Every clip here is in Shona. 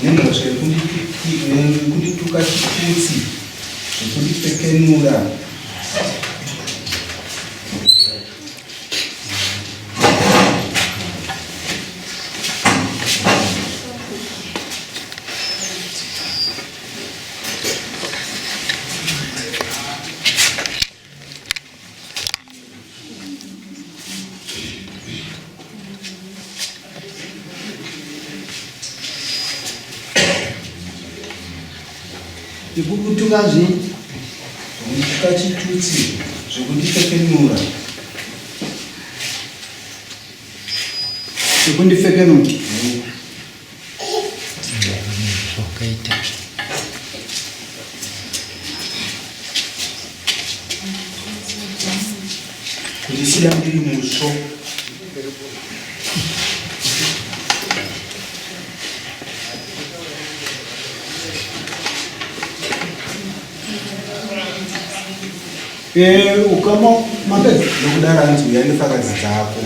nemhosva kundituka chiputsi zvekundipfekenura Kutuka zvinhu kundituka chiputsi zvekundipfekenura kundisiya ndiri musvo ukama mapedza nokudaro anzi uya nefakadzi dzako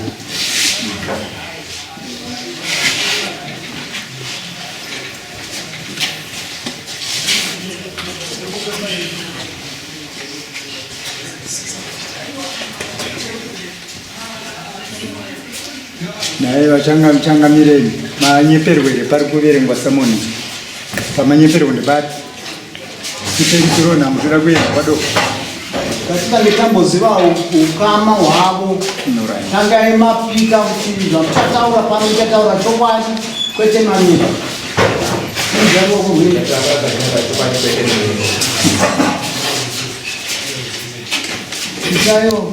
naye vachangamireni manyeperwere pari kuverengwa samoni pamanyeperwa ndebati chitengisiro nhamo toda kuenda padoko katika mitamboziva ukama hwavo tangai mapika kuchivizwa muchataura pano muchataura chokwadi kwete mamira isayo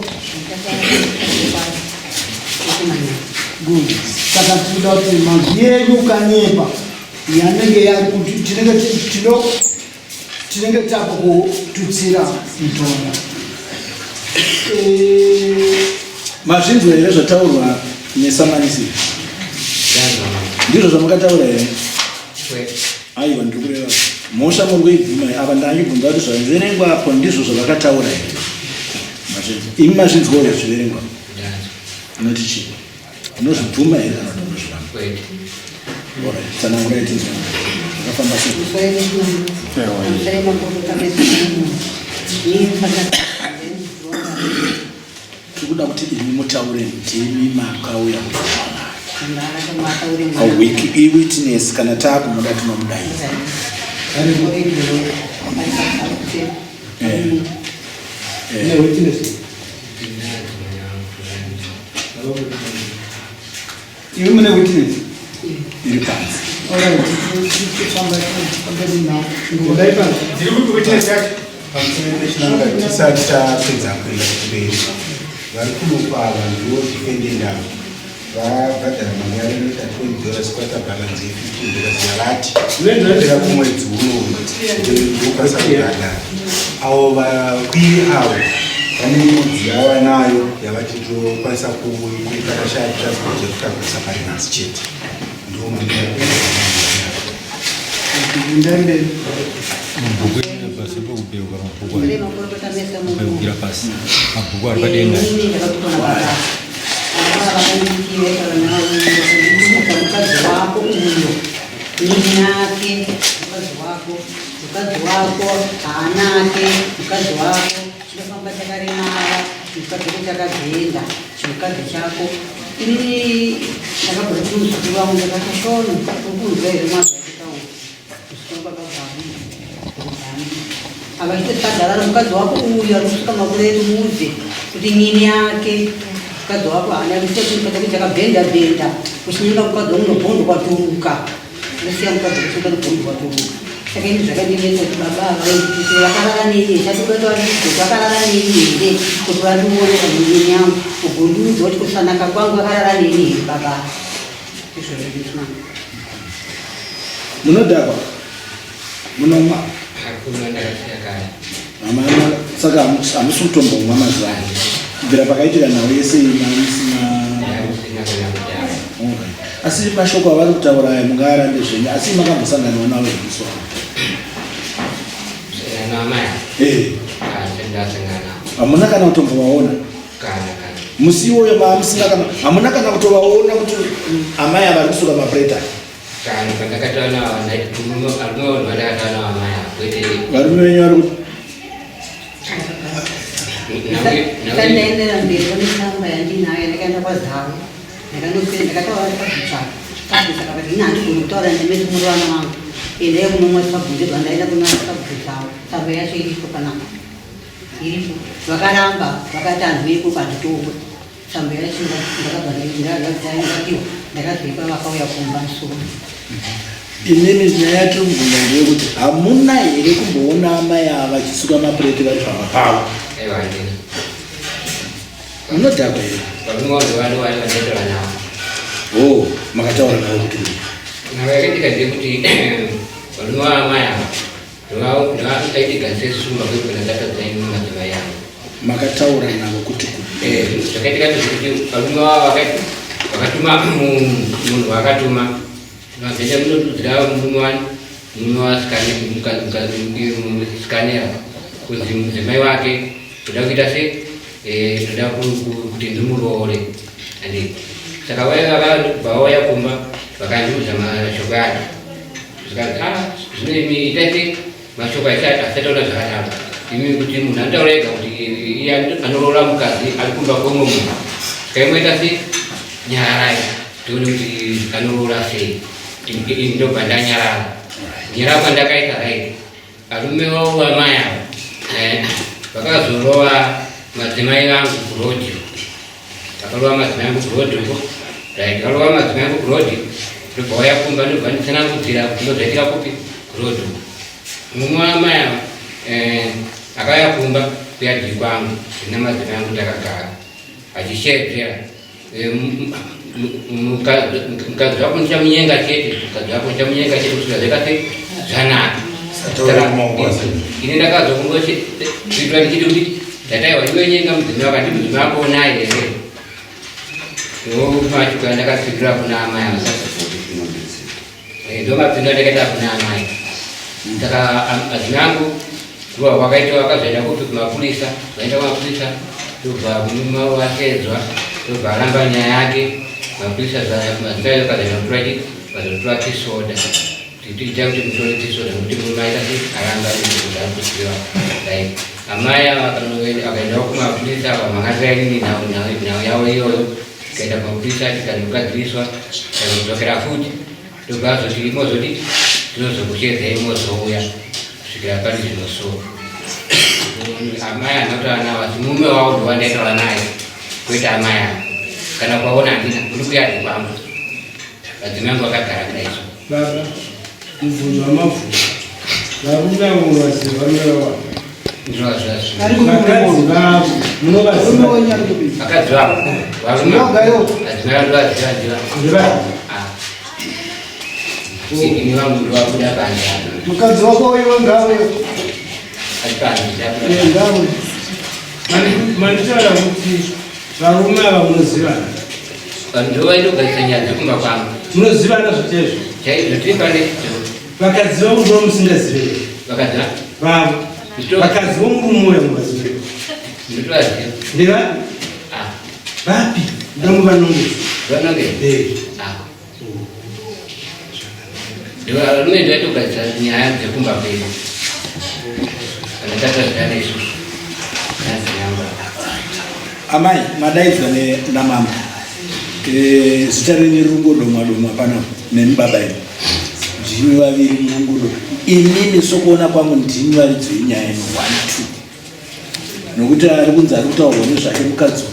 saka tinoda kuti mazwi enyu ukanyepa yanenge yari kuti tinenge takututsira mitombo mazvinzwa here zvataurwa nesamanisi ndizvo zvamakataura here aiwa ndiri kureva mhosva muri kuibvuma apa ndangibvunza kuti zvaverengwa apo ndizvo zvavakataura here imi mazvinzwa here zviverengwa unoti chii unozvibvuma here kana kuti unozvivamba tsanangurai tinzwa zvakafamba tikuda kuti imi mutaure ndimi makauya iwitness kana taakumuda tinomudaidza iwe mune witness iri panzi tisati tapedza kuenda kumberi vari kunopa vanhu vozvifendenda vabhadhara mari inoita $20 kwata bhalanzi $15 yavati noendera kumwedzi unoukasa kubhadhara avo vakwiri avo vane mudzi yava nayo yavati tokwanisa kuita kashaya transport yekutagurisa parinasi chete ndo kubeukira pasi mabhuku ari padenga mukadzi wako haanake mukadzi wako chinofamba chakaremara chikadzi chakagenda chimukadzi chako ini ndakabvura kuti muzukuru wangu ndakatoshona ukunzwa here mazvaitaura akachitotadharara mukadzi wako uyu ari kusvika makuretu muze kuti nyini yake mukadzi wako haana kuchakati chakabhenda kuchinyenga mukadzi wamunobhondu kwaturuka ndosiya mukadzi kuchinga nobhondu kwaturuka saka ini zvakandinetsa kuti baba kuti vakarara neni chatikubatwaridzo vakarara neni here kuti vandione panyini yangu ugondiudza kuti kusanaka kwangu vakarara neni here baba izvozvo munodhakwa munomwa saka hamusi kutombomwa mazuva ano kubvira pakaitika nhau yese musina asi mashoko avari kutaura aya mungaarande zvenyu asi makambosanganwa navo zvemusoro hamuna kana kutombovaona musi iwoyo hamuna kana kutovaona kuti amai avari kusuka mapureta Kan kata na naik tumbuh algo ada kata na maya. Baru menyor. Kan dia dalam dia pun sampai di naik kan apa dah. Kan tu kita kata apa bisa. Tapi sekarang ini nanti guru tu orang ini semua orang ini yang mau masuk bujuk anda ini pun masuk bisa. Sampai ya sih itu kan. Ini bakaran apa? Bakaran ni pun pada tu. Sampai ya sih mereka balik dia saya lagi. Mereka tiba kau yang pembantu. Ini misalnya tu mengenai itu, amuna ini kubona maya bagi suka mapreti bagi apa? Ini. Menurut apa ini? Kalau dua itu lah. Oh, maka orang tahu itu. Nah, ketika dia putih, kalau maya, kalau ketika sesuatu itu benar benar saya macam maya. Maka orang tahu kutu. Ketika itu kalau waktu cuma nah, jadi menurut tidak menua sekali bukan skannya kunci mewake sudah kita sih sudah kutindu oleh jadi sekarang bawa ya kumba bahkan juga sama syukur sekarang ini itu masuk saya ada sekarang ini kutindu nanti oleh kau di yang anu orang kasih aku bawa ngomong kayak mereka sih nyarai dulu di anu rasi Indo bandanya nyerah banda kai kai alumeo wa maya baka zuroa matimai wangu kuroji akalwa matimai wangu kuroji ko dai kalwa matimai wangu kuroji tukoya kumbani bani sana kutira kulo dai kupi kuroji mumwa maya akaya kumba pia jikwangu ina matimai wangu dakaka ajishetia mkazi wako nchamyenga cheti sudah dekati sana ini dah kazo kungoshi sidwa dikidudi data waliwe nyenga mzima wakati mzima wako naye yo machuka ndaka sidwa kuna maya sasa ndio mapinda dekata kuna maya ndaka azinangu kwa wakaito wakazaenda kupima polisi waenda kwa polisi tuba muma wakezwa tubalamba nya yake mapisa za mazao kada notwaji badotwaki soda titija kutimtoleti soda mutimulaita alanga ndio kusiwa dai amaya wakanowe akaenda kuma polisi wa magazini na yao hiyo kaenda kwa polisi akanuka diriswa kutokea futi tubazo tilimo zodi tunazo kucheza himo soya shikira pale zinoso amaya notana wasimume wao ndio wanaenda naye kuita amaya kana kwaona ndina ndugu yake kwamba lazima ngo akakaraka hizo baba mvuno amafu babuga ngo wasibanwa ndio sasa ari kumakazi babu muno basi akazi wako warumoga yo lazima ndo ajira ndiba sisi ni wangu ndio wakuja kanja mukazi wako wewe ngawe atani ngawe manitala kuti varume ava munozivana ndio ndio kasanya kumba kwangu munozivana zvotezvo chai ndotikane vakadzi vangu ndo musingazive wakati vavo vakadzi vomurume uya muvazive ndotwazi ndeva vapi ndamuvanongezi vanonge ndio alume ndio tukazanya nyaya zekumba kweli anataka ndani hizo Amai madaidzane namama zitareni rungo domwa pano nemibaba ino ndimi vaviri mungudo inini sokuona kwangu ndimi varidzo inyaya ino 1 2 nokuti ari kunzi ari kutaurwa nezvake mukadzi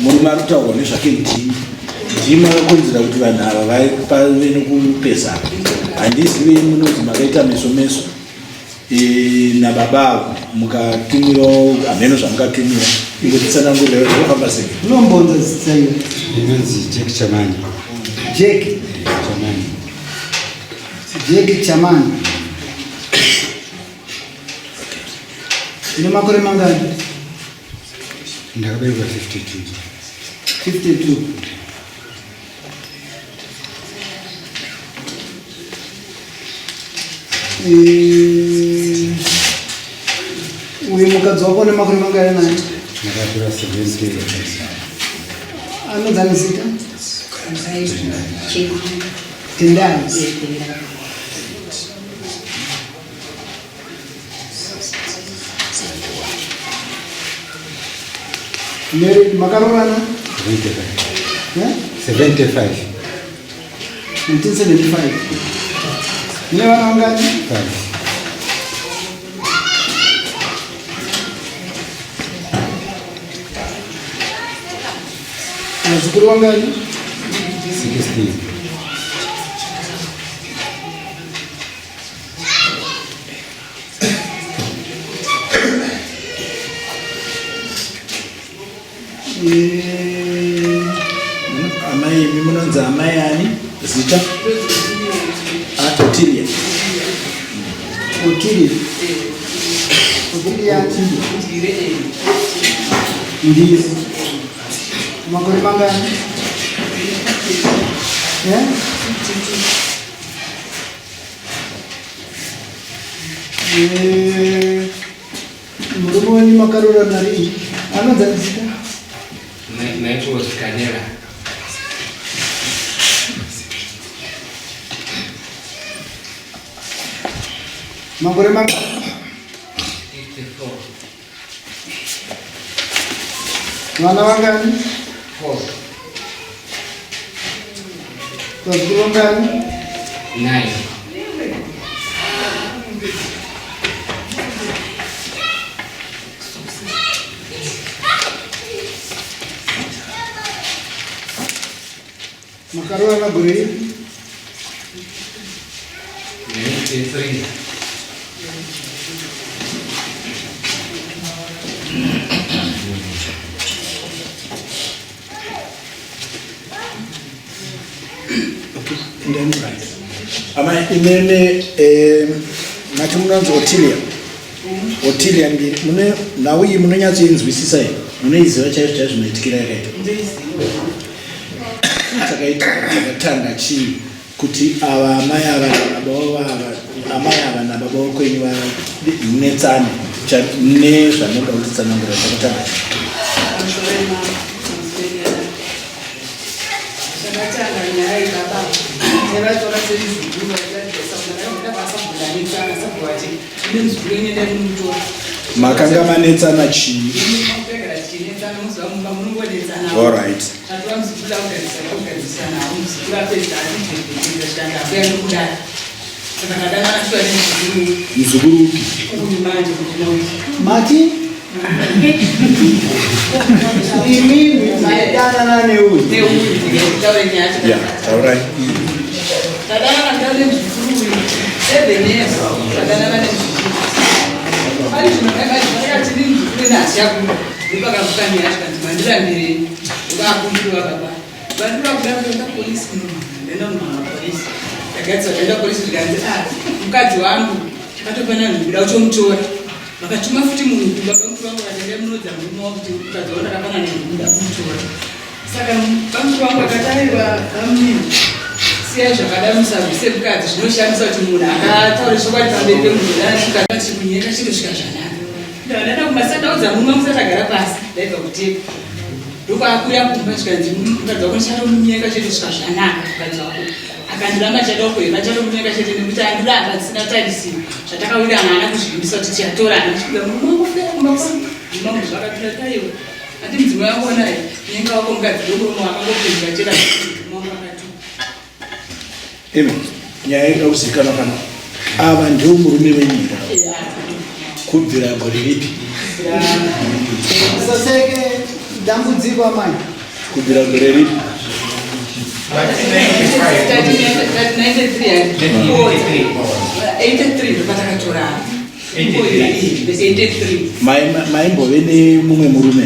murume ari kutaurwa nezvake ndimi akakonzera kuti vanhu ava vave nekupesana handizivi munonzi makaita meso nababa avo mukatumirawo hameno zvamukatumira ingotitsanangurira zvofamba sei unombonza zita iyo inonzi Jeki Chamani. Jeki Chamani. Jeki Chamani ine makore mangani Ndakaberekwa 52 uyu mukadzi wako une makore mangani naye ndakatora 70 years. anonzani zita tendai. Mary Makarona 75. 1975. Ni wana wangapi? 5. Wazukuru wangapi? 16. Amai mimunonza amai ani zita Achidya. Achidya. Ndiyo. Makore mangani? Yeah? Murumu wani makarora nari. Ano zanzita? Naitwa Skanera. Makore mangani? 84. Wana wangani? 4. Wazukuru wangani? 9. Makarora na gore? 93. Ama imene ngati munonzi Achidya ndi mune nauyi munonyatso inzwisisa ine munoiziva chaicho chaicho zvinoitikira yakaita chakatanga chii kuti ava amai ava amai ava nababa vakwenyu vanetsane nezvanoda kutitsanangura chakatanga makanga manetsana chii? All right. Mzukuru upi? Mati? Ini maedana na neuli. Yeah, all right. Mukadzi wangu akatopana nhubuda uchomutora vakatuma futi munhu baba mukuru wangu akatenda munodza murume wavo kuti mukadzi wangu akapana nhubuda kumutora saka bamukuru wangu akataiwa bamuni siya zvakada musabvise mukadzi zvinoshamisa kuti munhu akataura chokwadi pamberi pemunhu asvika chimunyeka chitosvika zvanaka ndada kumasandaudza mumwe musatagara pasi ndaibva kutepa ndokwaakuya kumba chikanzi mukadzi wako ndichatomunyeka chitosvika zvanaka mukadzi wako akandiramba chadoko vachatomunyeka chete nekuti andiramba dzisina tarisiro zvatakawira ana kuzvimbisa kuti tichatorana chiida mumangofera kumba kwangu mumamwe zvakapira taiwa ati mudzimai wakuona nyenga wako mukadzi dokomo akangopedzwa chera mumamwe akati Ime nyaya inoda kuzikanwa kana ava ndio murume wenyika kubvira gore ripi? Saseke dambudziko amai. Kubvira gore ripi? 83 maimbove nemumwe murume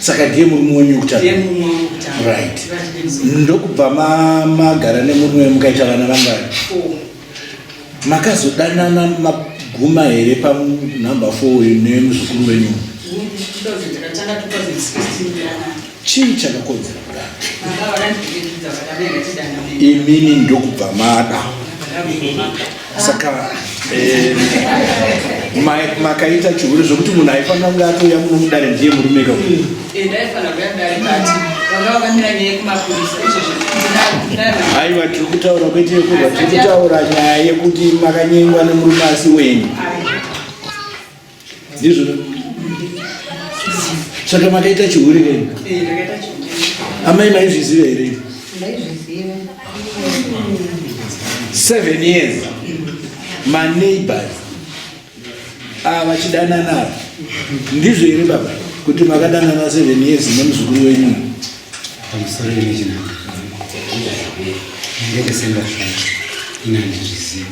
saka ndiye murume wenyu kutanga right ndokubva magara nemurume mukaita vana vangani makazodanana maguma here panumber 4 nemuzukuru wenyu chii chakakonzera imini ndokubva mada saka makaita chihuri zvokuti munhu aifanira kunge atoya munomudare ndiye murume ndaifanira kuya mudare kati aiwa tiri kutaura kwete kuva tiri kutaura nyaya yekuti makanyengwa nemurumasi wenyu ndizvo saka makaita chihuri kenyu amai maizviziva here 7 years maneighbors vachidanana ndizvo here baba kuti makadanana 7 years nemuzukuru wenyu pamusoro inechina ngeresenda inandizviziva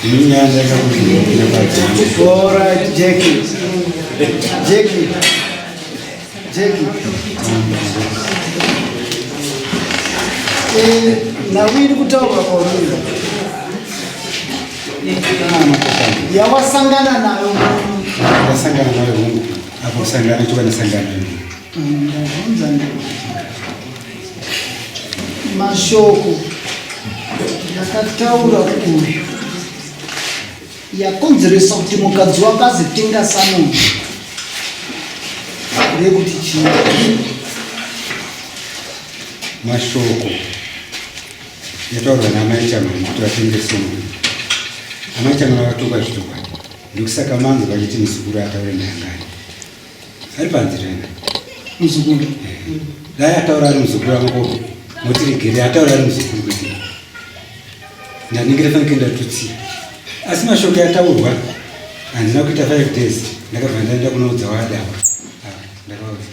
inyaya Alright, Jackie. Nawiri kutaura kwauri yawasangana nayo ndasangana nayo hungu apo kusangana choka ndasangana nayo mashoko yakataura uyu yakonzeresa kuti mukadzi wakazitenga sano rekuti chii mashoko yataurwa namai chamani kuti vatengese munhu amai chamani vakatoka zvitokwadi ndokusaka manzi vachiti muzukuru ataure nayangani ari panzirena muzukuru dai ataura ari muzukuru amakope motiregere ataura ari muzukuru kuti ndaningire fanike ndatutsiya asi mashoko yataurwa handina kuita 5 days ndakabva ndaenda kunoudza waadawa ndakauza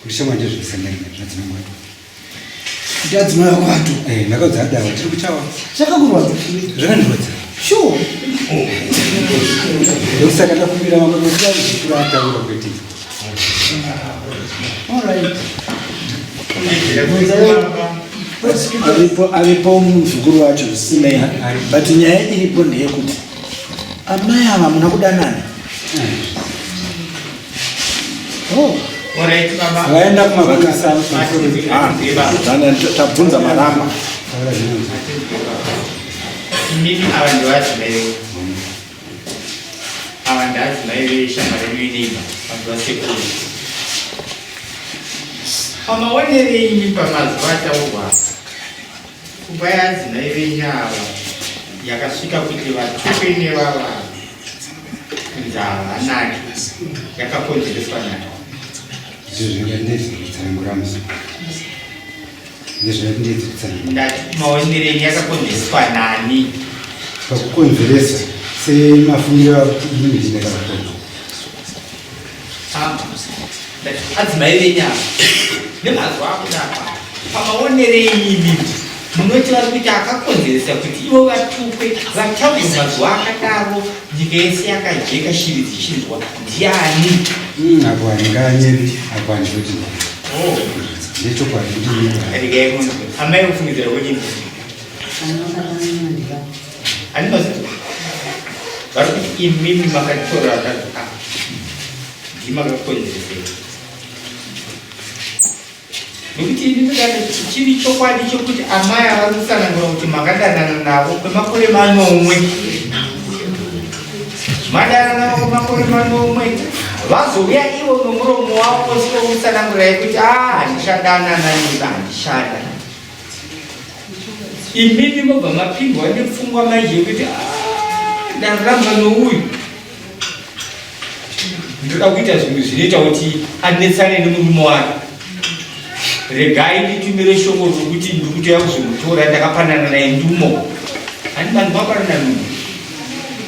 kuti shamwa ndezvekusangana zvadzimamwatu kuti adzimai wakwatu ndakaudza adawa tiri kuchawa chakakurwadza zvakandirwadza sure ndokusaka ndakumbira makonosia muzukuru ataura kweti alright aripo muzukuru wacho zvisinei but nyaya iripo ndeyekuti amai ava muna kudanana vaenda kumabasa tabvunza maramba mimi ava ndovadzimai ava ndadzimai veshama renyu ineiba vantu vasekuru pamaonerei pamazuva ataurwa kubva yadzimai venyu ava yakasvika kuti vatupe nevava kunzi havanaki yakakonzereswa nayo ndati maonerei yakakonzereswa nani pakukonzeresa semafungiro indindinekaakoa adzimai venyu ava nemazuva akudapa pamaonerei imi munoti vari kuti akakonzeresa kuti ivo vatupe vataure mazuva akadaro nyika yese yakajeka shiri dzichinzwa ndiani apo handinganyeri apo handikuti ndechokwadi regai munhu amai kufungidzira kwenyini handinoziva vari kuti imimi makatora akazi ndimakakonzeresei nekuti ndinodada chiri chokwadi chokuti amai avari kusanangura kuti makadanana navo kwemakore manomwe madanana navo kwemakore manomwe vazouya ivo nomuromo wavo sikusanangurai kuti handishadanana niva handishada imimi mobva mapindwa nepfungwa maizhe kuti ndaramba nouyu ndoda kuita zvinhu zvinoita kuti anetsane nemurume wake regai nditumire shoko rokuti ndikutoya kuzomutora ndakapanana naye ndumo handibani mapanana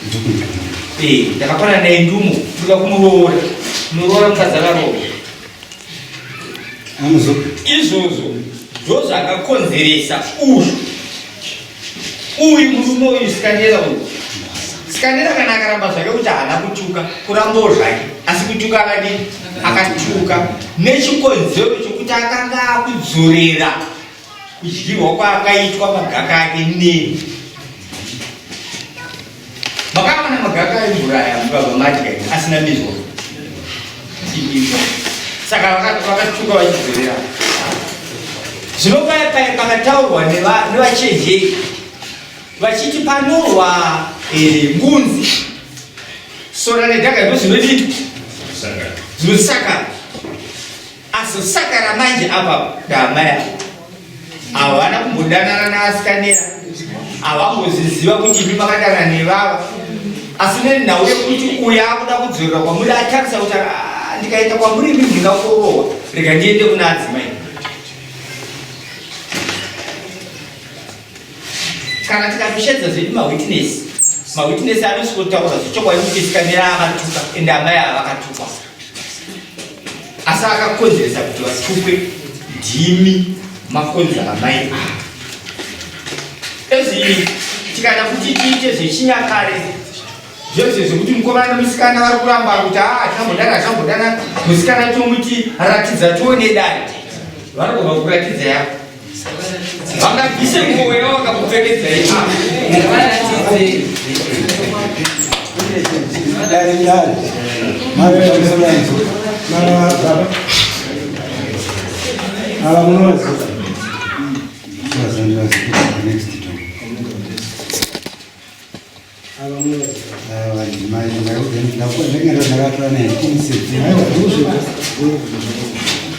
ndumo ndakapanana naye ndumo ndoda kumuroora muroora mukadzi akaroora izvozvo ndozvakakonzeresa uyu murume uyu sikanera uyu sikanera kana akaramba zvake kuti haana kutuka kurambawo zvake asi kutuka akadini akatuka nechikonzero chokuti akanga akudzorera kudyirwa kwaakaitwa magaka ake neni makaona magaka aimvuraya mubaba madya asina mizwa saka vakatuka vachidzorera zvino paya pakataurwa nevachenjeri vachiti panorwa ngunzi sora nedhaka ndo zvinodini zvinosakara asi azosakara manje apa ndamaya havana kumbodanana naasikanera havamboziziva kuti imi makadana nevava asi nenhau yekuti uyo akuda kudzorera kwamuri atarisa kuti ndikaita kwamuri imi ndingakorowa rega ndiende kuna adzimai kana tikatoshedza zvedu mawitness anosikotaura zvechokwadi kuti sikanera akatuka ende amai ava akatukwa asi akakonzeresa kuti vatukwe ndimi makonza amai ava ezii tikada kuti tiite zvechinyakare zvose zvekuti mukomana musikana vari kuramba kuti achambodana musikana tomuti ratidza tione dai vari kubva kuratidza yako vangabvise nguo yavo vakakupfekedza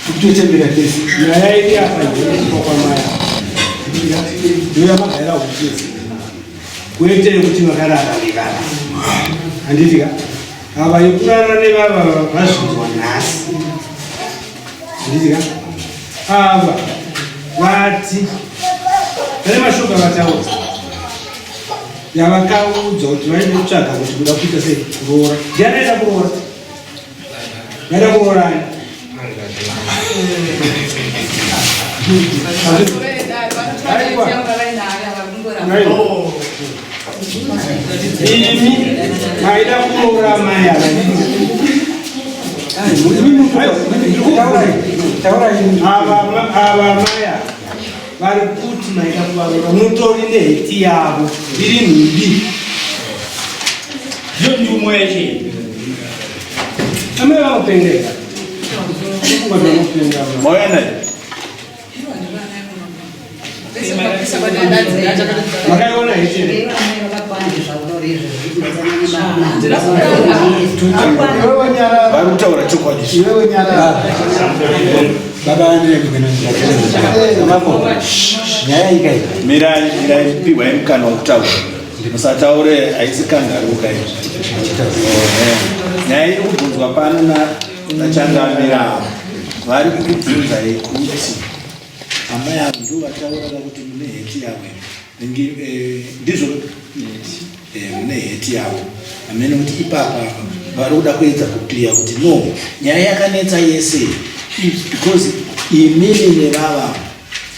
kutochembera kesi nyaya iri apa kwa maya ndoya magara kuti kwete kuti makarara lekana handitika ava yekurara nevava vazvinzwa nhasi handitika ava vati vane mashoko avataudza yavakaudzwa kuti vaende kutsvaga kuti kuda kuita sei kuroora ndianaenda kuroora naenda kuroorani aida kuroora mai ava maya vari kuti maida kuvaroora mutori neheti yavo iri nhumbi iyo ndumo yeche amai vanopendeka makaiona heti vari kutaura chokwadi nyaya ikai mirai pihwai mukana wokutaura musataure haisi kangaruka nyaya iri kubvunzwa pano nachangamira vari kukubvunzai kuti amai avo ndo vatauraga kuti mune heti yavo ndizvo mune heti yavo amene kuti ipapa vari kuda kuedza kukliya kuti no nyaya yakanetsa yese because imini nevava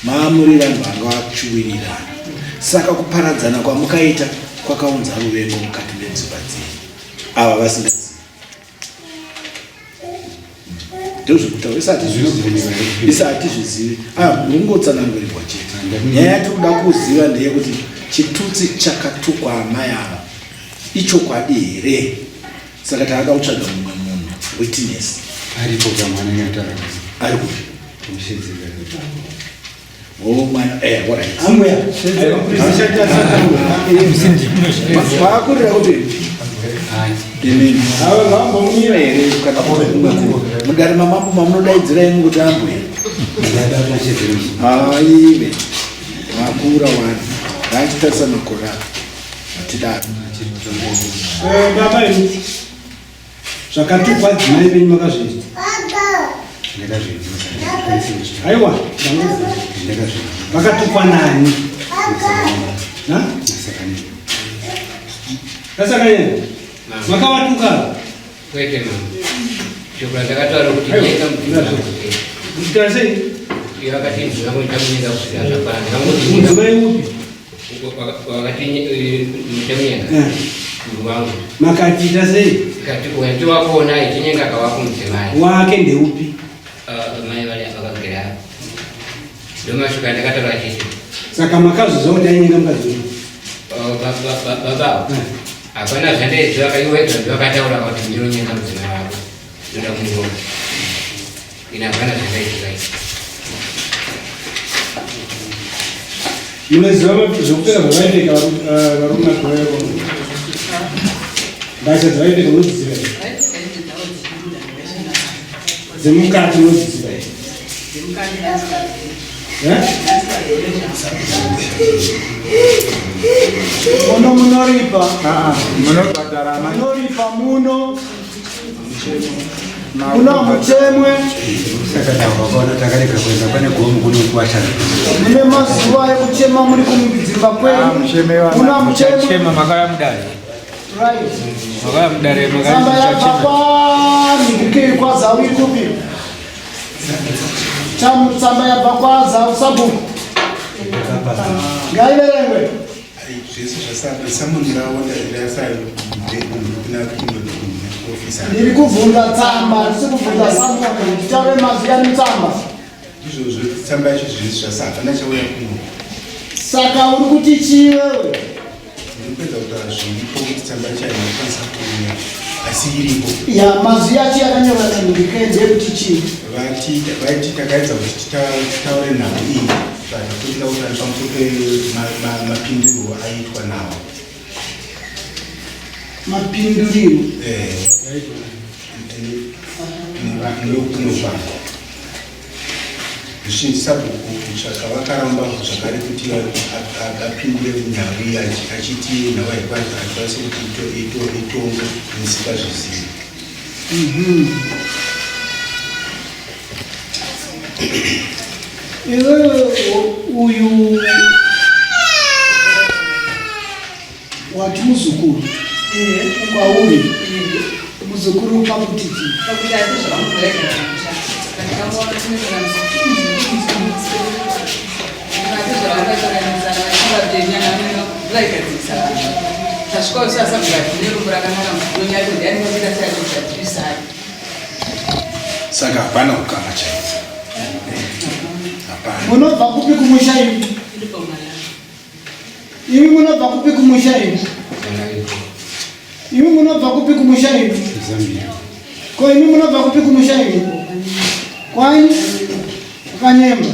maamurira vanhu vanga vachiwirirana saka kuparadzana kwamukaita kwakaunza ruvengo mukati medzimba dzenyu ava vasingazivi ndozvokutaura isati zvizivi mungotsanangurirwa chete nyaya yatiri kuda kuziva ndeyekuti chitutsi chakatukwa amai ava ichokwadi here saka takada kutsvaga mumwe munhu witness aripo kamwana nyatara ari kuti vakurira kuti mudare mamambo mamunodaidzira imi kuti ambuya aive makura wani ngachitarisa makore avo atidaro baba imi zvakatukwa dzimai venyu makazviita aiwa vakatukwa nani kasakanyena makavatuka kwete mama chokura ndakataura kuti nyeka kuitira sei wakati ndamuita kusvika zvakwana mudzimai upi wakati muchamunyenga munhu wangu makatiita sei kati wati wakuona ichinyenga kawako mudzimai wake ndeupi mai vale vakagera ndomasvika ndakataura chiti saka makazozva kuti ainyenga mukadzi baba hapana zvandaizva kaiwedza ndivakataura kuti ndinonyenga mudzimai wako ndoda kumuona ina hapana zvandaizvai munoziva zvokupera zvavaiteka varume vakoreko mbatya dzavaiteka munodzidziva dzemukati munodzidziva Muno munoripa. Munoripa muno. Muno muchemwe. Mune mazuva ekuchema muri kumugizimba kwenu. Muno muchemwe. Makaya mudare. Right. Makaya mudare. Samba ya papa nikike kwa zawi kupi. Chamu samba ya papa zawi sabu. Gailerengwe. Jesu shasaba samunira wanda irasai kuna kindo ofisa. Ndiri kuvhunda tsamba, ndiri kuvhunda samuka nditaure mazwi yani tsamba. Izvozvo tsamba yacho Jesu shasaba nachauya kuno. Saka uri kuti chii wewe? Ndipedza kutaura zviripo kuti tsamba yacho inokwanisa kuuya asi iripo. Ya mazwi yacho yakanyorwa nendikende kuti chii? Vaiti takaedza kuti titaure nhau iyi. Saka kuita kuti pamusoro mapinduro aitwa nawo. Mapinduriro. Ndokunopa. Zvichinjisa bhuku zvakavakaramba zvakare kuti apindure nhau iyi achiti nhau aikwanisa kuti itongo musingazvizivi. Uyu wati muzukuru kwauri muzukuru pakutiti saka hapana kukama chaizvo. munobva kupi kumusha imi? Imi munobva kupi kumusha imi? Imi munobva kupi kumusha imi? Ko imi munobva kupi kumusha imi? Kwani Kanyemba.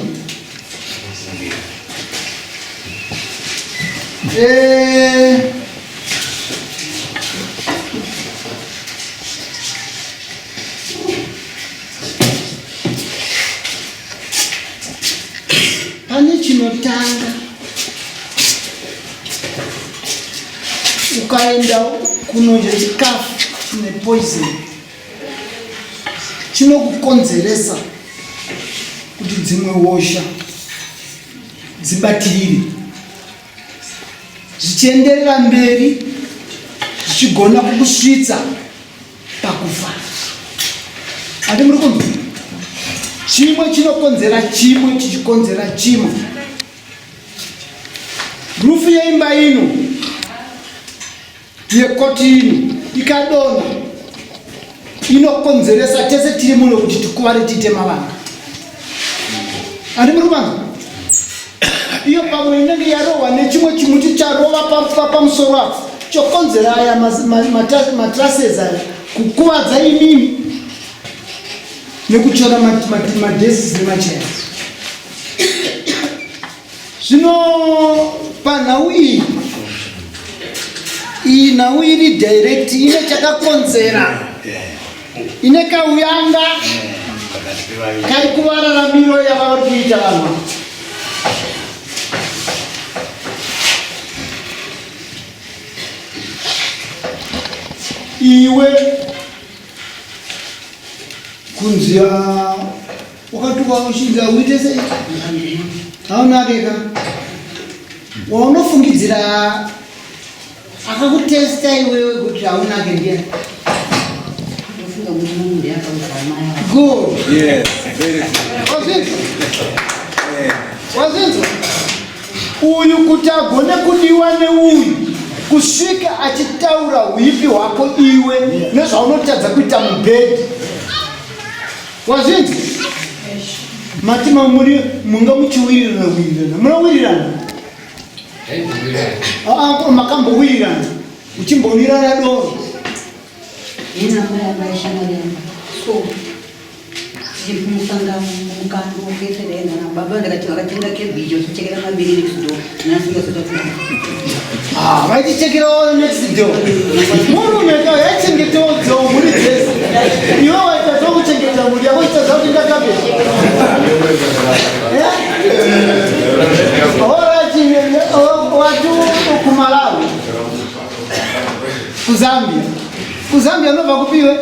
Pane chinotanga ukaenda kunodya chikafu chine poison chinokukonzeresa kuti dzimwe hosha dzibatirire zvichienderera mberi zvichigona kukusvitsa pakufa. Ati muri kunzwa? Chimwe chinokonzera chimwe chichikonzera chimwe. Rufu yeimba ino yekoti ino ikadonha inokonzeresa tese tiri muno kuti tikuvare titema vana. Ati muri kunzwa? Iyo pamwe inenge yarohwa nechimwe chimuti charova pamusoro apo chokonzera aya matrases aya kukuvadza imimi nekuchora madhesi nemachaya. Zvino panhau iyi nhau iri direct ine chakakonzera ine kauyanga kari kuvararamiro yavavari kuita vanhu. Iwe kunzia wakati ushinza uite sei? Haunakeka waunofungidzira akakutesta iwewe kuti haunake ndiani? Good. Yes, very good. Wazinzwa? Uyu kuti agone kudiwa neuyu kusvika achitaura uipi hwako iwe nezvaunotadza kuita mubhedhi. Wazinzwa? Matima munga muchiwirirana wirirana. Munowirirana? Makambowirirana uchimbonirana doro. Ina maya baishana yamba. So jimusanga mukando keserena na baba ndakatinga kebijo chekera mabiri next door. Nasinga soto. Vai check all next door. Muru meka yachengeta muri test. Iwe waita zokuchengeta muri yako itazauti ndakabe. watu kumalawi kuzambia nova kupiwe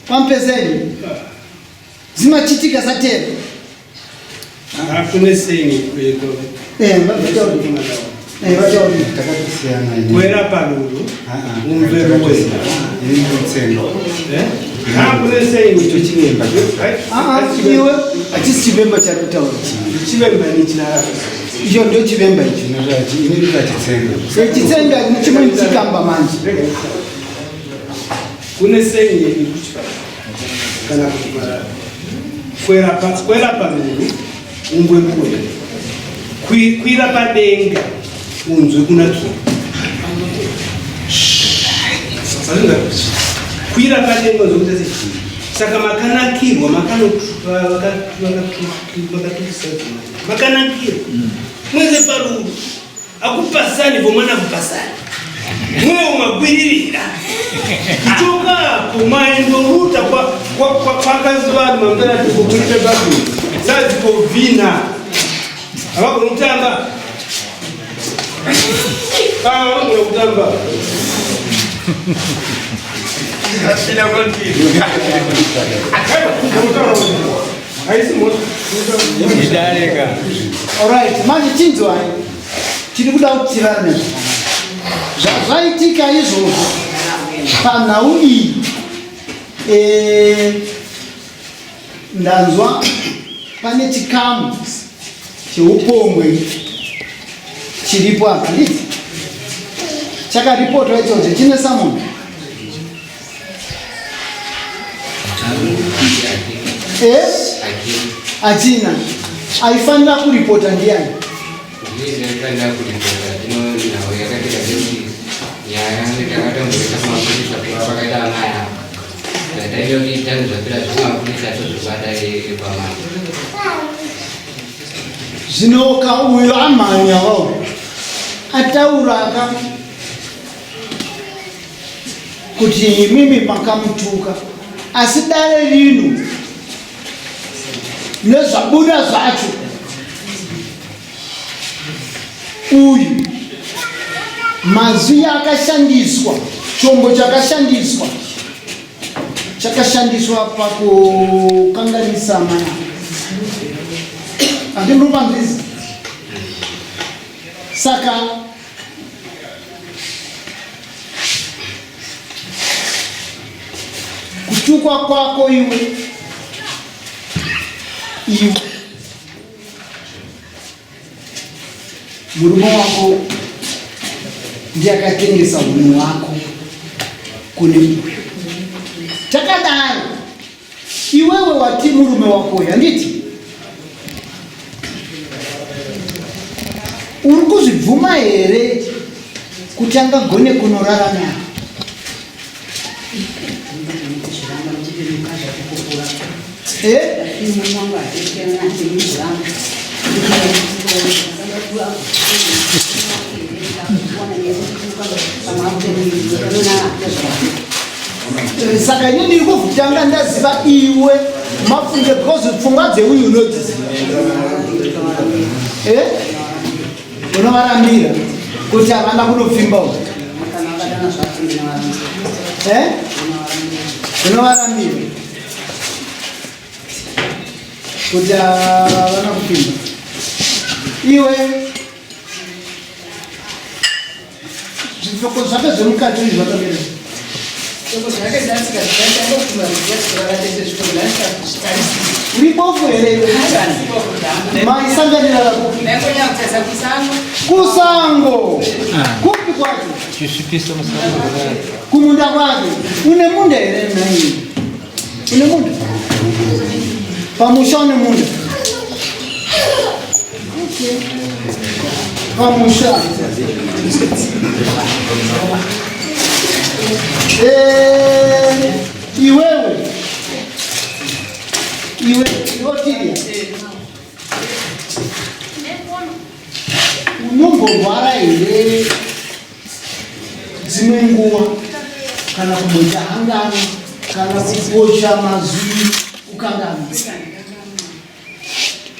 pampezeni zimachitika zatera kwera palulu umveruweza iwe achisi chivemba charikutaura chivemba nichinara icho ndio chivemba chitsenga nichimwe nichikamba manje kune senyi yekuchipara kana kuchipara kwera palulu ungwekuwe kwira padenga unzwe kunakira kwira padenga unzwe saka makanakirwa makanakirwa mweze palulu akupasani vomwana kupasani mwe umagwiririra kutoka hapo maendoruta kwa kazi wanu mambera tukukulipe babu zaziko vina abako nutamba abako nutamba alright manje chinzwa chiri kuda kutirana zvaitika izvozvo panhau iyi ndanzwa pane chikamu cheupombwe chiripo apa nditi chakaripotwa ichocho chine samunhu achina aifanira kuripota ndiani zvinoka uyo amhanyawo atauraka kuti imimi makamutuka asi dare rino nezvabuda zvacho uyu mazwi akashandiswa chombo chakashandiswa pakukanganisa mana andimrupanzizi saka kutukwa kwako iwe murume wako ndiye akatengesa unhu wako kune mwe takadaro iwewe wati murume wako yanditi uri kuzvibvuma here kuti angagone kunorarama saka ine ndiri kuvhutanga ndaziva iwe mafunge because pfungwa dzeuyu unodziziva unovarambira kuti havana kunopfimba unovarambira kuti havana kupfimba iwe zvipfeko zvake zvemukati izvi zvakamira uribofu here maisanganira kusango kupi kwacho kumunda kwake une munda here nai une munda pamusha une munda pamusha iwewe Achidya unomborwara here dzimwe nguva kana kumboita hangano kana kuposha mazwi ukangano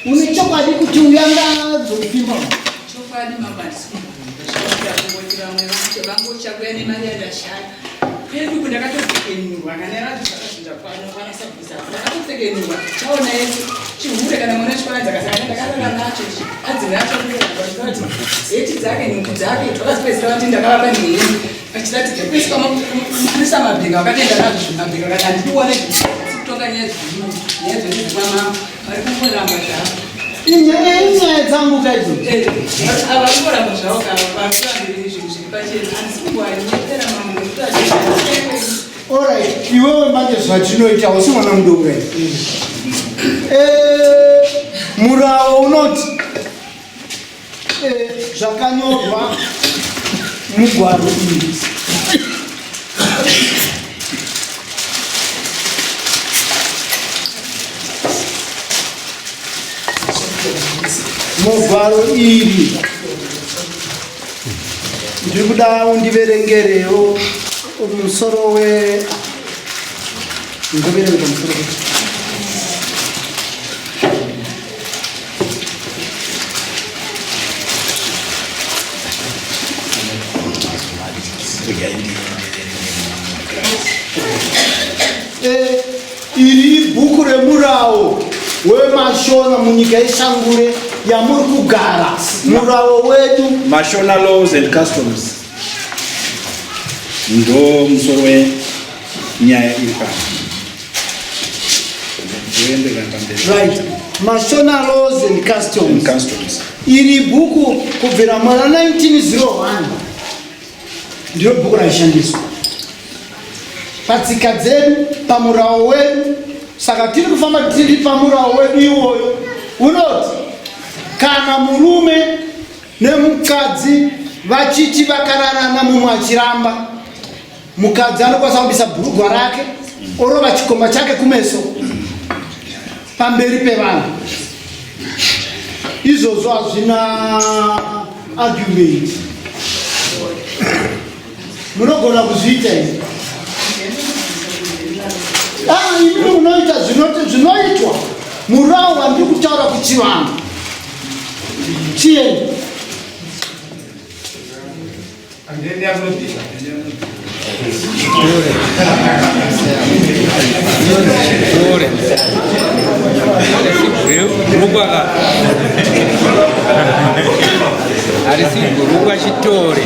une chokwadi kuti uyanga dzopimba chokwadi mabasi ndakatobotira mwe vangochakuya nemari yandashaya pedu kundakatotekenurwa kana radio zvakazvinja pano vanasabvisa ndakatotekenurwa chaona yesu chihure kana mwana chikora dzakasaka ndakarara nacho adzina achokuati heti dzake nyungu dzake twakazipedzisa kuti ndakavapa neheni achiratidza pesi kwamapurisa mabhinga vakatenda nazvo zvimabhinga kati handikuone kutonga nyaya zvinyu nyaya dzonezvimamama vari kumboramba zvavo inyaya dzangu kaidzo ava kumboramba zvavo kavakuambiri zvinhu zviri pachena handisi kungwanyepera mamwe Alright, iwewe manje zvatinoita usi mwana mudoko murawo unoti zvakanyorwa mugwaro iri mugwaro iri ndiri kuda undiverengerewo musoro we ngoverenge musoro iri bhuku remurawo wemashona munyika yeshangure yamuri kugara murawo wedu Mashona laws and customs ndo musoro wenyaya iri pano. Right, Mashona laws and customs. Iri bhuku kubvira mwana 1901 ndiro bhuku raishandiswa patsika dzedu pamurawo wedu. Saka tiri kufamba tiri pamurawo wedu iwoyo unoti kana murume nemukadzi vachiti vakararana mumwe achiramba, mukadzi anokwanisa kubvisa bhurugwa rake orova chikomba chake kumeso pamberi pevanhu. Izvozvo hazvina argument. Munogona kuzviita izvi. Imi munoita zvinoitwa murawo wandiri kutaura kuchivanhu chieni. Arisigurukwa chitore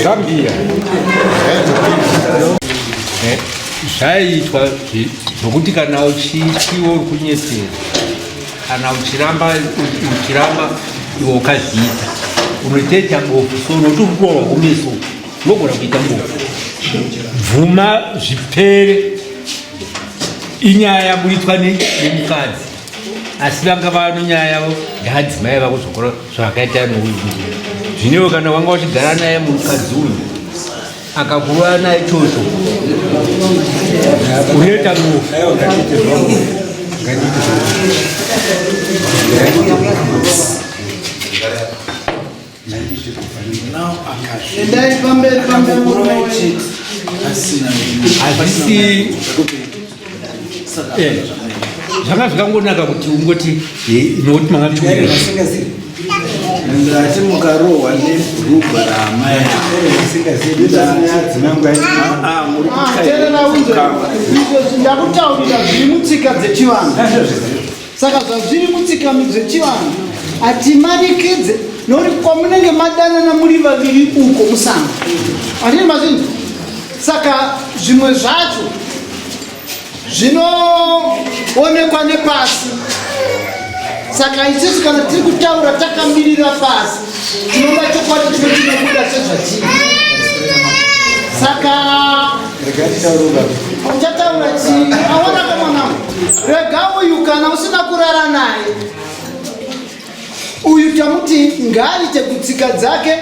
Zambia zvaitwa zvokuti kana uchichiwo uri kunyesera kana uchiramba iwe ukazviita unotoita bofu. So unoti kutorwa kumeso unogona kuita bofu, bvuma zvipere. Inyaya yaburitwa nemukadzi, asi vanga vano nyaya yavo yaadzimai vakuzokora zvakaita nouyu. Zvinewo kana wanga uchigara naye mukadzi uyu akakurova naye chocho unoita bofu. Hazvisi zvanga zvakangonaka kuti ungoti nokuti mangatiwira ngati mukarohwa nebhurugwa ramai ndakutaurira zviri mutsika dzechivanhu. Saka zvazviri mutsika dzechivanhu hatimanikidze nokuti kwamunenge madanana muri vaviri uko musango hatini mazvinji. Saka zvimwe zvacho zvinoonekwa nepasi. Saka isusu kana tiri kutaura takamirira pasi tinoda chokwadi chinotinobuda sezvatiri. Saka uchataura chii? Aona kamwanangu, rega uyu kana usina kurara naye uyu tamuti ngaaite kutsika dzake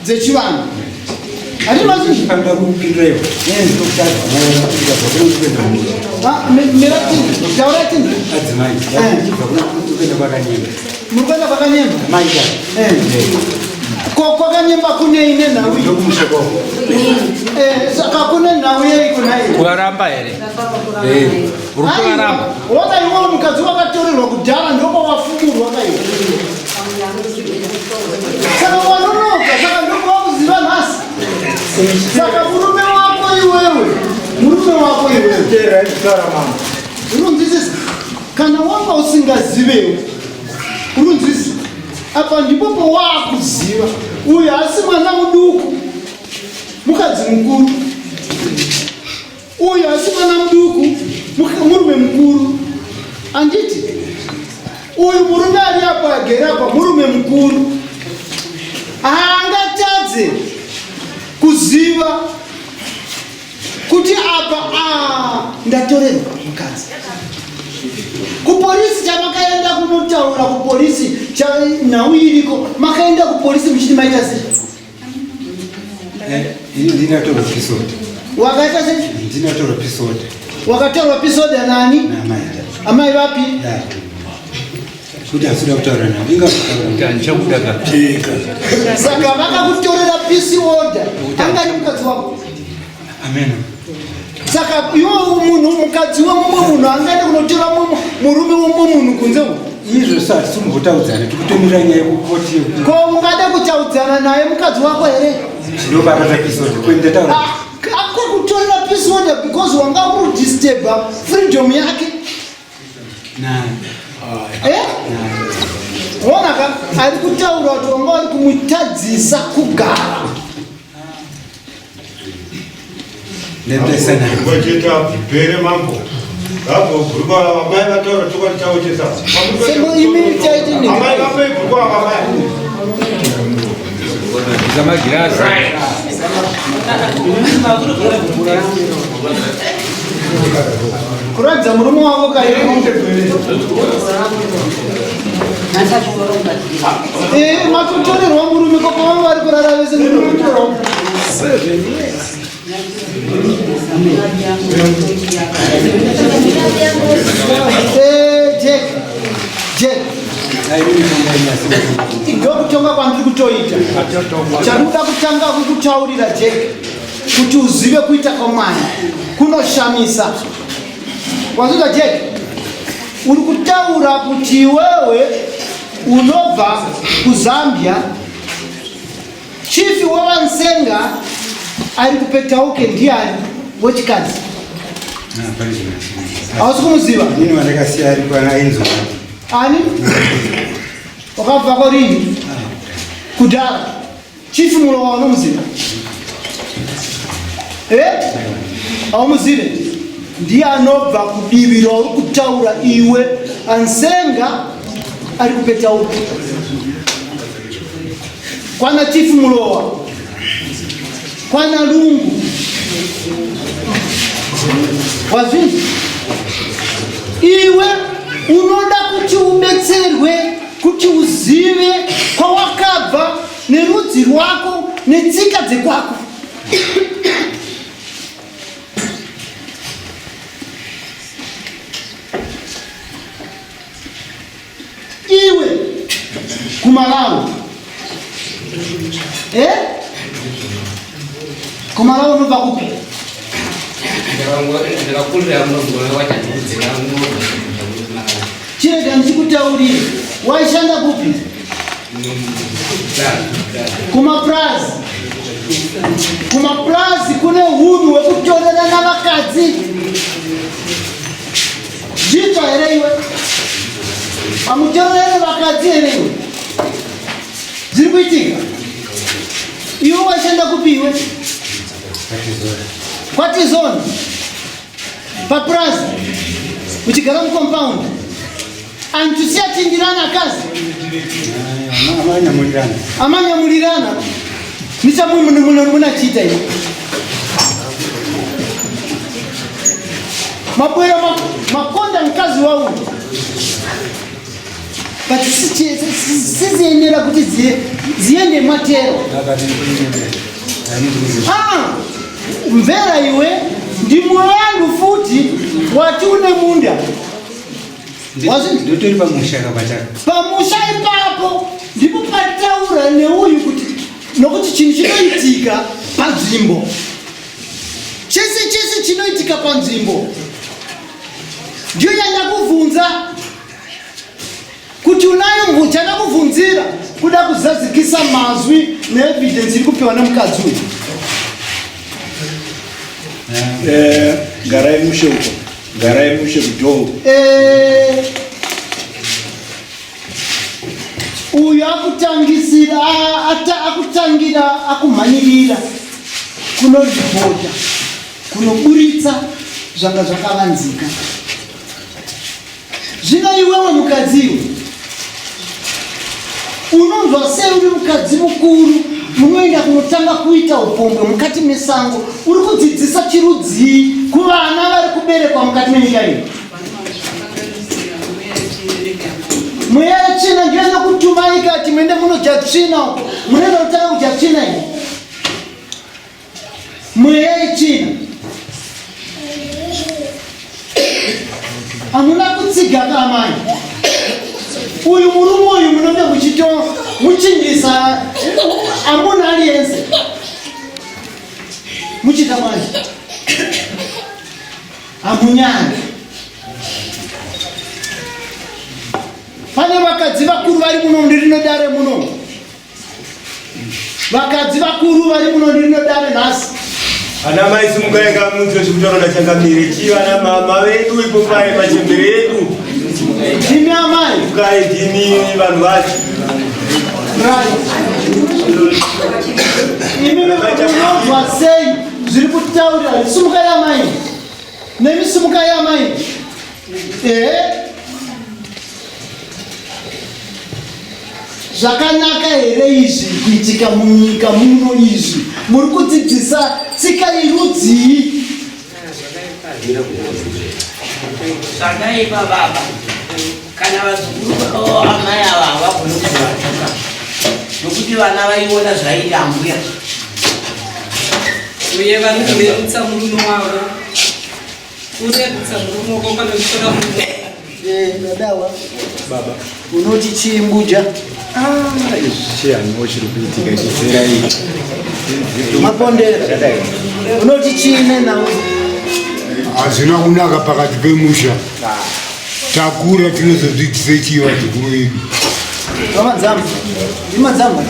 dzechivanhu. Hatini mazvinji. Tauratini muri kwenda kwakanyemba. kwakanyemba kune ine nawi saka kune nawi yeikuna ine kuraramba here urikuraramba wakaiwa mukadzi wakatorerwa kudhara ndoko wafumurwa kaiwa saka wanonoka saka ndoko wakuziva nhasi saka murume wako iwewe urunzwisisa kana wanga usingazivewo urunzwisisa apa ndipopo waakuziva uyu asi mwana muduku mukadzi mukuru uyu asi mwana muduku murume mukuru anditi uyu murume ari apa agere apa murume mukuru haangatadze kuziva kuti apa ndatorerwa mukadzi kupolisi chamakaenda kunotaura kupolisi nhau iriko makaenda kupolisi muchiti maita sei ndinatorwa pisode wakaita sei ndinatorwa pisode wakatorwa pisode nani amai vapi kuti asida kutaura navo ingachakuda kapeka saka vakakutorera pisi order angani mukadzi wako amen saka iwo munhu mukadzi wemumwe munhu angade kunotora murume wemumwe munhu kunze izvo sati simumbotaudzana tikutomira nyaya yekukoti ko mungade kutaudzana naye mukadzi wako here ndobakata pisode kuendetaura akakutorera pisode because wanga kurudisturba freedom yake onaka ari kutaura kuti wanga wari kumutadzisa kugara Bere mambo. Hapo kulikuwa ambaye anatoa chukua chao cha sasa. Sema imi chaiti ni. Ambaye kulikuwa ambaye. Zama girasa. Kuradza murume wako kairi. Matotorerwa murume koko vangu vari kurara vese murume. 7 years. ndokutonga kwandiri kutoita chandoda kutanga kukutaurira Jack kuti uzive kuita kwamwari kunoshamisa. Wazviga Jack, uri kutaura kuti iwewe unobva kuZambia, chief wavansenga ari kupetauke ndiani wechikadzi hausi kumuziva? Nini wanakasiya ari kwa ainzo ani wakabva korini kudhara chief mulowa unomuziva haumuzive? Ndiye anobva kudivira uri kutaura iwe ansenga ari kupetauke kwana chief mulowa kwana lungu wazvinzi. Iwe unoda kuti ubetserwe, kuti uzive kwawakabva nerudzi rwako netsika dzekwako. Iwe kumalawi kumalawi unobva kupi? Chirega ndichikutaurire, waishanda kupi? Kumaplazi. Kumaplazi kune hunhu hwekutorera navakadzi. Zvitwa here iwe? Amutorere vakadzi here iwe? Zviri kuitika? Iwe waishanda kupi iwe? Kwatizoni paplazi uchigara mucompound antu siyatindirana akazi amanyamulirana nichamuna chita ino mabwera makonda mkazi wauyu but siziyenera kuti ziende matero. Mvera iwe ndi mulandu futi wati une munda ndotori pamusha kapachaka pamusha ipapo ndipo pataura neuyu kuti nokuti chinhu chinoitika panzvimbo, chese chinoitika panzvimbo ndio nyanya kuvunza kuti unayo mbuchana kuvunzira kuda kuzadzikisa mazwi neevidence iri kupiwa nemukadzi uyu. Garai mushe kudhoo. Uyu akutangira akumhanyirira kunoripota kunoburitsa zvanga zvakavanzika. Zvino iwewe mukadziwo unonzwa sei uri mukadzi mukuru munoenda kunotanga kuita upombwe mukati mesango, uri kudzidzisa chirudzii kuvana vari kuberekwa mukati menyika ino? Mweya yetsvina ndiyo inokutumai kati muende munodya tsvina uko, munoenda kutanga kudya tsvina ino. Mweya yetsvina hamuna kutsiga kamai. Uyu murume uyu munenge muchindisa amuna aliyense muchita manje hamunyanya. Pane vakadzi vakuru vari muno ndirinodare muno, vakadzi vakuru vari muno ndirinodare nhasi. Ana mai simukaenga munzwe chikutorona changamiri ana mama vedu ipo pai machembere edu. Ndimi amai kai ndimi vanhu vacho. Imi munonzwa sei zviri kutaura simuka yamai nemi simuka yamai? Zvakanaka here izvi kuitika munyika muno? Izvi muri kudzidzisa tsika yerudzii? Zvakaipa baba, kana vazukuru amai ava havagoni kuzvatuka nokuti vana vaiona zvaita mbuya uye vari kurerutsa murume wavo, kurerutsa murume wako kana kutora murume. Dadawa baba unoti chii mbuja? Chiano chiri kuitika chizera ichi Mapondera unoti chii nenawe? Hazvina kunaka pakati pemusha. Takura tinozodzidzise chii vadzukuru vedu? Vamadzamba ndimadzamba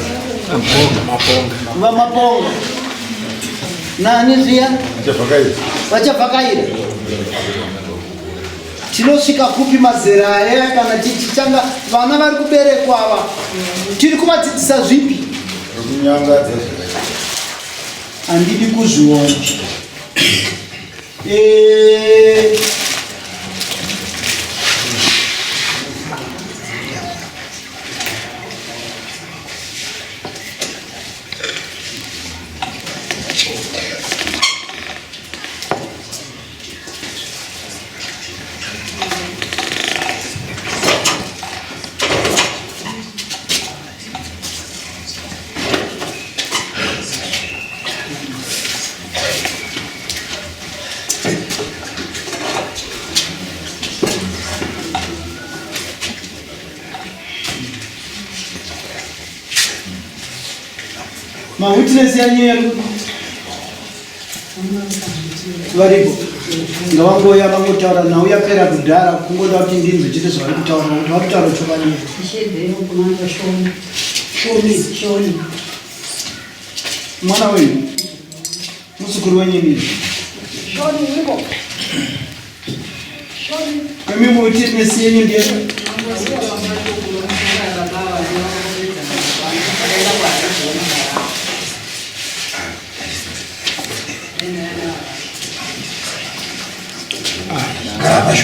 vamaponga nani zviya vachavhakaira. Tinosvika kupi mazera aya kana tichitanga vana vari kuberekwa ava tiri kuvadzidzisa zvipi? Handidi kuzviona. Mawitness yanyu varipo ngavangoya vangotaura nawo yapera kudhara kungoda kuti ndinzwe chete zvavari kutaura kuti vari kutaura chokwadi. Mwana wenyu muzukuru wenyu nini? Kwemi mawitness yenyu ndiye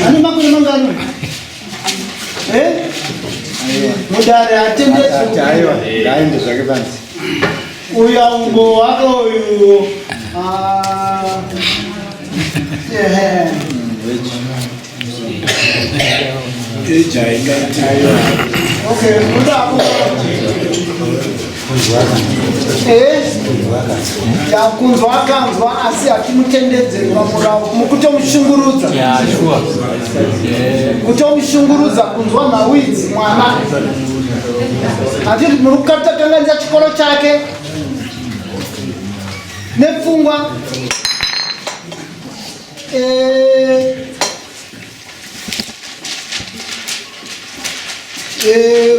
ani makore mangano? Mudare atendezi aiwa ngaende zvake panzi uya ungo wake uyu okay mudaku yakunzwa akanzwa asi hatimutendedzerwa muravo mukutomushungurudza kutomushungurudza kunzwa mawidzi mwana hatiti muri kukatakanganisa chikoro chake nepfungwa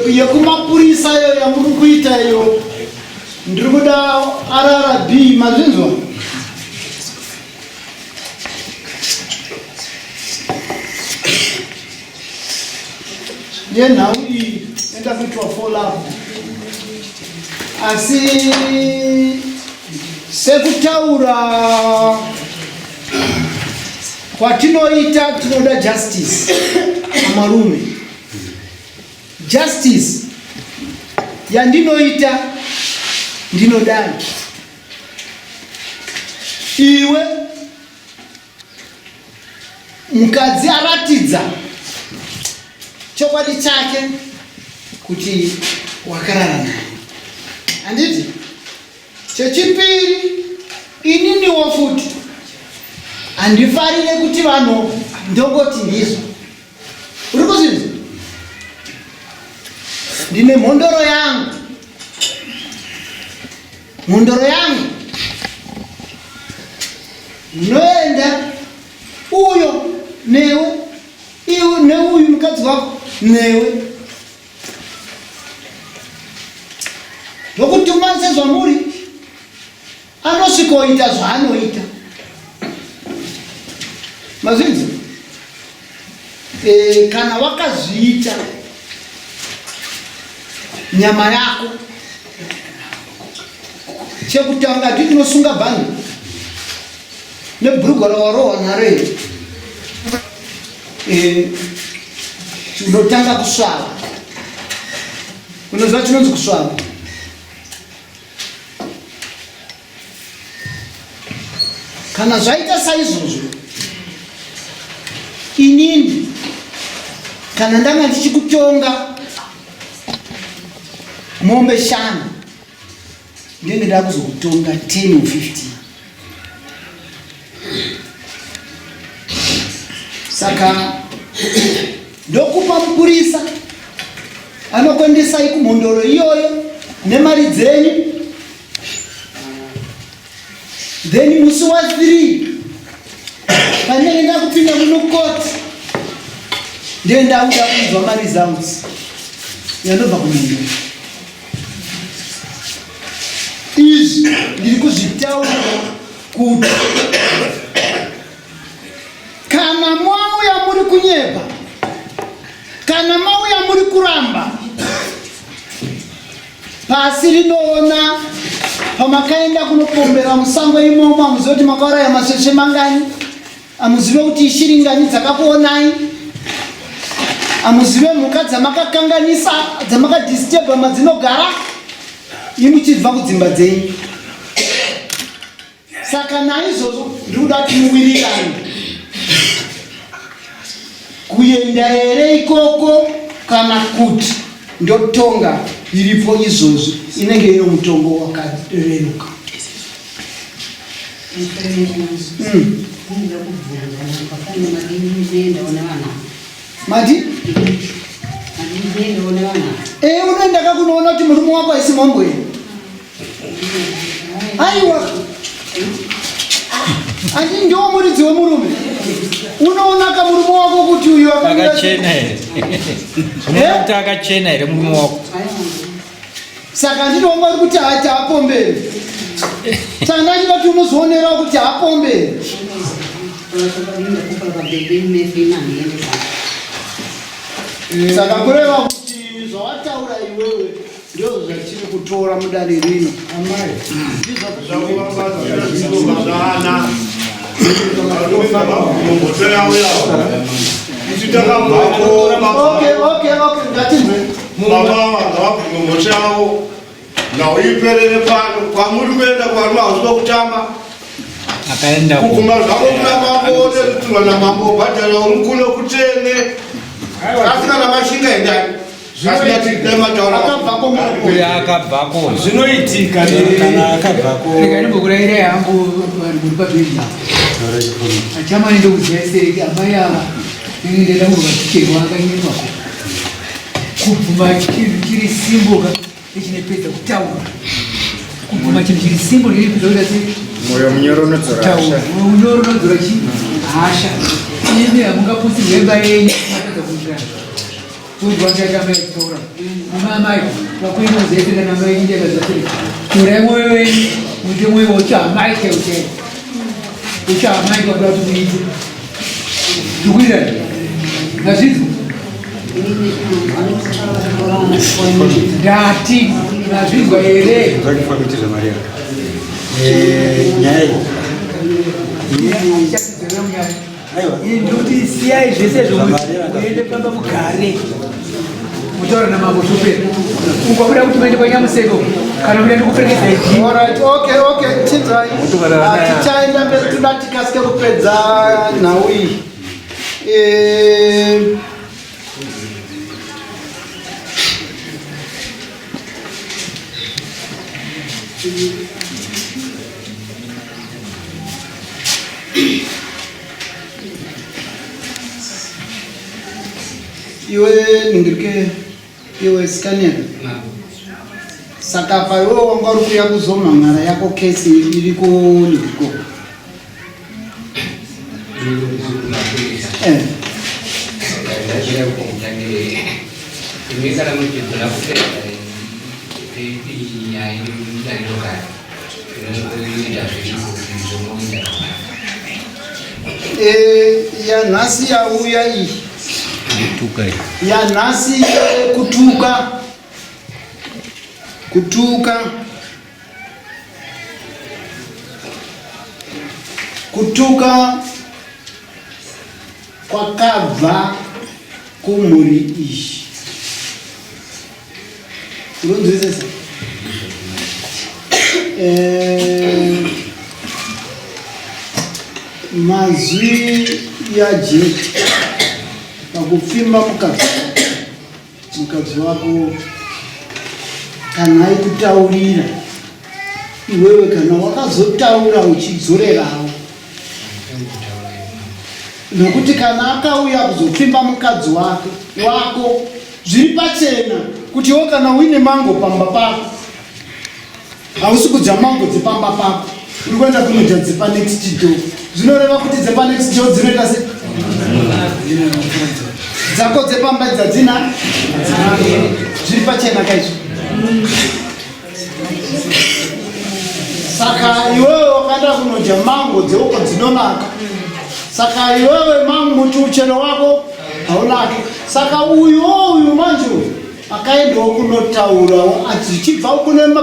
yekumapurisa yo yamuri kuita yo ndiri kuda RRB mazvinzwa yenhau iyi enda kuitwa follow asi sekutaura kwatinoita tinoda justice amarume. Justice yandinoita ndinodani iwe mukadzi aratidza chokwadi chake kuti wakarara naye handiti. Chechipiri ininiwo futi handifarire kuti vanhu ndongoti ndizvo uri kuzvinzwa. Ndine mhondoro yangu, mhondoro yangu noenda uyo newe iwe neuyu mukadzi wako newe nokuti umanise zvamuri anosvikoita zvaanoita mazvinzi kana wakazviita nyama yako chekutanga tinosunga bhani nebhurugwa rawarohwa naro unotanga kusvava. Unozva chinonzi kusvava? Kana zvaita saizvozvo inini kana ndanga ndichikutonga mombe 5 ndenge ndava kuzokutonga 10 or 15. Saka ndokupa mupurisa anokuendesai kumhondoro iyoyo nemari dzenyu, then musi wa 3 panenge ndakupinda munokoti ndiye ndauda kunzwa mari zangu yandobva kumhondoro. Izvi ndiri kuzvitaura kuti kana mauya muri kunyepa, kana mauya muri kuramba, pasi rinoona pamakaenda kunopombera musango imomo, amuzive kuti makauraya masvesve mangani, amuzive kuti ishiringani dzakakuonai, amuzive mhuka dzamakakanganisa, dzamakadisturba madzinogara imuchibva kudzimba dzenyu. Saka naizvozvo ndikuda kuti muwirirane kuenda here ikoko kana kuti ndotonga iripo izvozvo inenge ino mutongo wakareruka. Mati? Unoenda kakunoona kuti murume wako haisi mambo here. Aiwa andi ndiwo muridzi wemurume unoona kamurume wako kuti uyu akachena here kuti akachena here murume wako. Saka ndinoona kuti hati apombere tandachida kuti unozoonerawo kuti apombere. Saka kureva kuti zvawataura iwewe ndio zvatiri kutora mudare rino. nauiperere pano kwamuri kuenda kwanu hauswa kutamba akaenda kuguma zvako kuna mambo nezitirwa namambo bhadhara uri kuno kutene asi kana mashinga endani akabvako zvinoitika kana akabvako ndikanimbokuraira yangu muri pabhedha achamani ndokujaisei amai ava ndenda kurwa chicherwa akanyekwako kubvuma chiri simbo echinepedza kutaura kubvuma chinhu chiri simbo ndinepedza kuti moyo munyoro unodzora hasha. Munyoro unodzora hasha. Ini amungapusi wemba yenyu kuzwa chakametora amai vakuita zete kana mai ndeka dzatiri tora mwoyo wenyu muite mwoyo uchamai cheuche uchamai kwada kuti muite ndikuita nazvizwa ndati nazvizwa here zvakifamitira mari yako nyaya aiwa ndikuti siyai zvese zvomuende pamba mugare mutaura namangosopera ungabuda kuti muende panyamuseko kana muda ndikupfekedzai tichaenda mberi toda tikasike kupedza nhau iyi. Iwe ningirike iwe skania saka pa iwe wanga uri kuya kuzomhan'ara yako kesi iri kuningiriko ya nhasi yauya iyi ya nhasi kutuka kwakabva kumhuri iyi unonzwisisa mazwi ya jeti pakupfimba mukadzi wako kana aikutaurira iwewe kana wakazotaura uchidzorerawo nokuti kana akauya kuzopfimba mukadzi wako zviri pachena kuti iwe kana uine mango pamba pako hausi kudya mango dzepamba pako uri kuenda kunodya dzepaNext door zvinoreva kuti dzepaNext door dzinoita se dzako dzepamba dzadzina zviri pachena kaizvo. Saka iwewe wakaenda kunodya mango dzeuko dzinonaka, saka iwewe muti ucheno wako haunaki. Saka uyu manje akaendawo kunotaurawo achichibva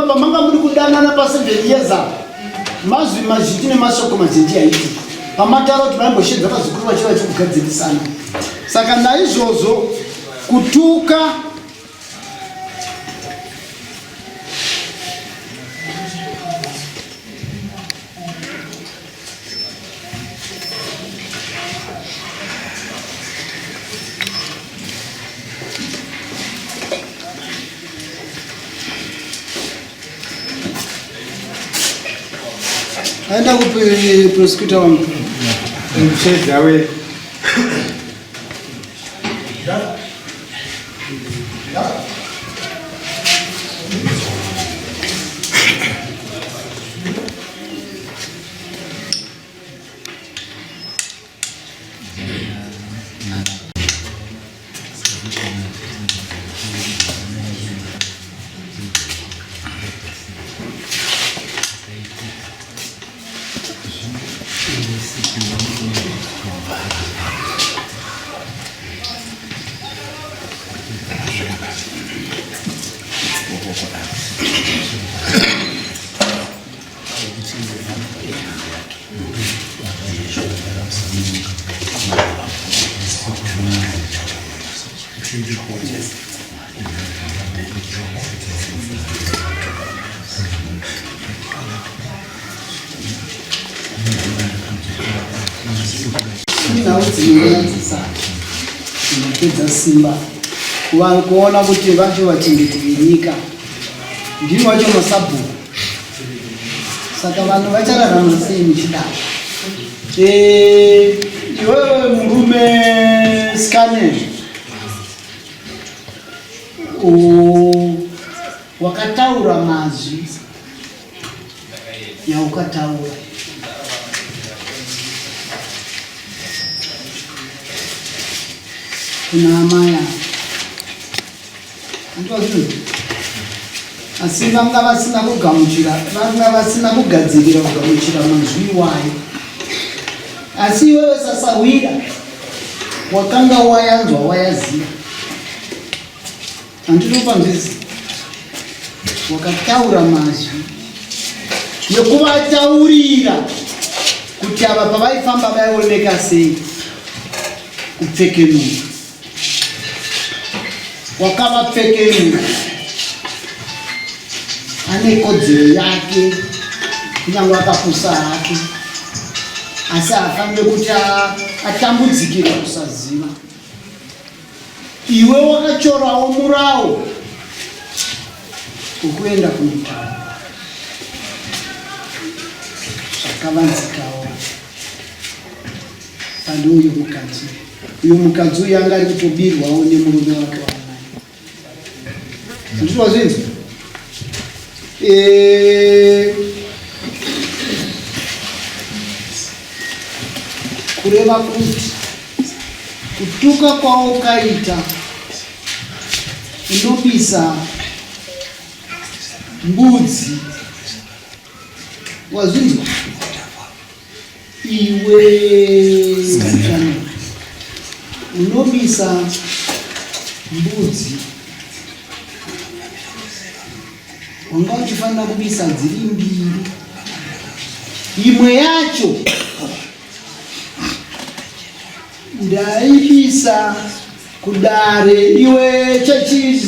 pamanga muri kudanana pa7 years mazwi mazhinji nemashoko mazhinji aiti pamataro kuti vaimboshedza vazukuru vachiva chikugadzirisana. Saka naizvozvo kutuka aenda kupi prosecutor wangu mcheza we inopedza simba kuona kuti vacho vachengeteri nyika ndiri wacho masabhuku. Saka vanhu vachararama sei muchidaro? Iwewe murume Scanner wakataura mazwi yaukataura kuna amaya asi vanga vasina kugadzirira kugamuchira manzwi iwayo. Asi iwewe sasawira wakanga wayanzwa wayaziva, handinopanzvisi wakataura mazwi nekuvataurira kuti ava pavaifamba vaioneka sei kupfekenura, wakavapfekenura. Ane kodzero yake kunyange akapusa hake, asi hafanire kuti atambudzikira kusaziva. Iwe wakachorawo murawo wekuenda kumutaro, zvakavanzikawo. Pane uyo mukadzi uyo anga ari kutobirwawo nemurume wake wamai. Ndizvo zvinzi kureva kuti kutuka kwaukaita unobisa mbudzi. Wazvinzwa iwe unobisa mbudzi, wanga uchifanira kubisa dziri mbiri. Imwe yacho ndaibisa kudare iwe chechi